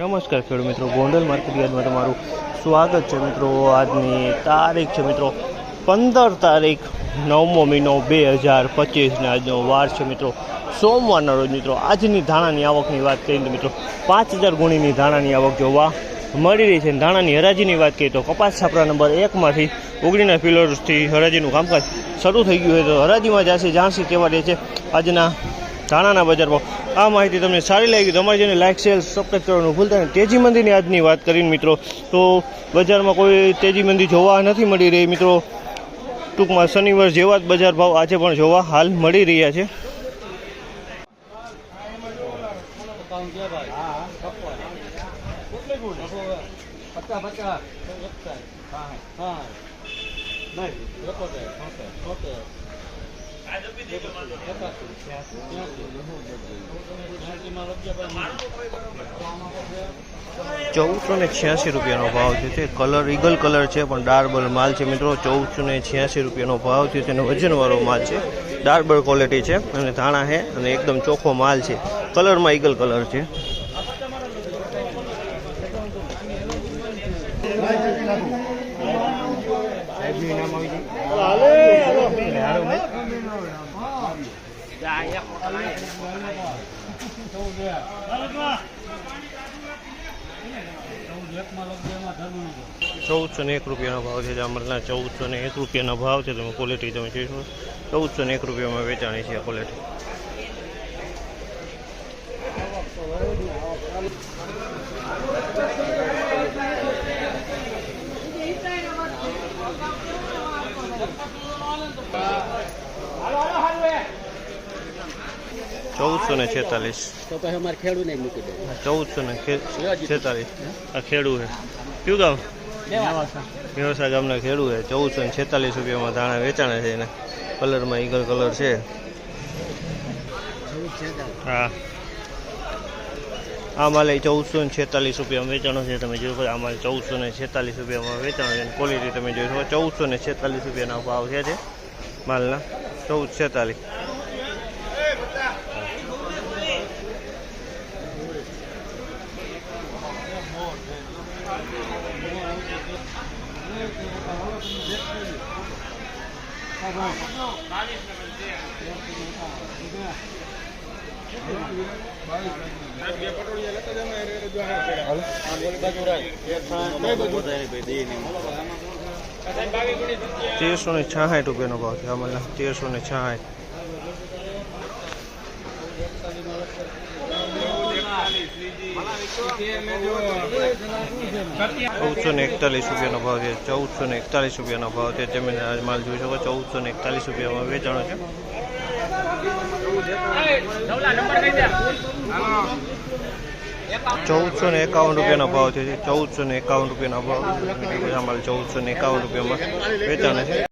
નમસ્કાર ખેડૂત મિત્રો, ગોંડલ માર્કેટ યાર્ડમાં તમારું સ્વાગત છે મિત્રો। આજની તારીખ છે મિત્રો 15 તારીખ 9મો મહિનો 2025 ને આજનો વાર છે મિત્રો સોમવારના રોજ મિત્રો। આજની ધાણાની આવકની વાત કરીએ તો મિત્રો 5000 ગુણીની ધાણાની આવક જોવા મળી રહી છે। ધાણાની હરાજીની વાત કરીએ તો કપાસ છાપરા નંબર 1માંથી ઓગણીના પિલર્સથી હરાજીનું કામકાજ શરૂ થઈ ગયું હોય તો હરાજીમાં જશે જાણસી કેવા રહે છે આજના ધાણાના બજાર ભાવ। આ માહિતી તમને સારી લાગી તો અમારી જેને લાઇક શેર સબસ્ક્રાઈબ કરવાનું ભૂલતા નહીં। તેજી મંદીની આજની વાત કરીને મિત્રો તો બજારમાં કોઈ તેજી મંદી જોવા નથી મળી રહી મિત્રો। ટૂંકમાં શનિવાર જેવા જ બજાર ભાવ આજે પણ જોવા હાલ મળી રહ્યા છે। ₹1486 ભાવ થયો છે। કલર ઈગલ કલર છે પણ ડાર્બલ માલ છે મિત્રો। ₹1486 ભાવ થયો છે અને વજનવાળો માલ છે, ડાર્બલ ક્વોલિટી છે અને ધાણા છે અને એકદમ ચોખ્ખો માલ છે। કલરમાં ઈગલ કલર છે। ₹1401 ભાવ છે। જામરના ₹1401 ભાવ છે। તમે ક્વોલિટી તમે જોઈ શકો ₹1401 વેચાણી છે ક્વોલિટી। ₹1446 આ ખેડૂ છે કયું ગામ? વ્યવસાય ગામના ખેડૂ છે। ₹1446 ધાણા વેચાણા છે એને કલરમાં ઈગલ કલર છે। હા આ માલ ₹1446 વેચાણો છે। તમે જોઈ શકો આ માલ ₹1446 વેચાણો છે। ક્વોલિટી તમે જોઈ શકો ₹1446 ભાવ છે માલના। 1446 ₹1366 ભાવ છે આમાં। 1366 ₹1441 ભાવ છે। ₹1441 ભાવ છે। જમીન માલ જોઈ શકો ₹1441 વેચાણો છે। ₹1451 ભાવ છે। ₹1451 ભાવ માલ ₹1451 વેચાણો છે।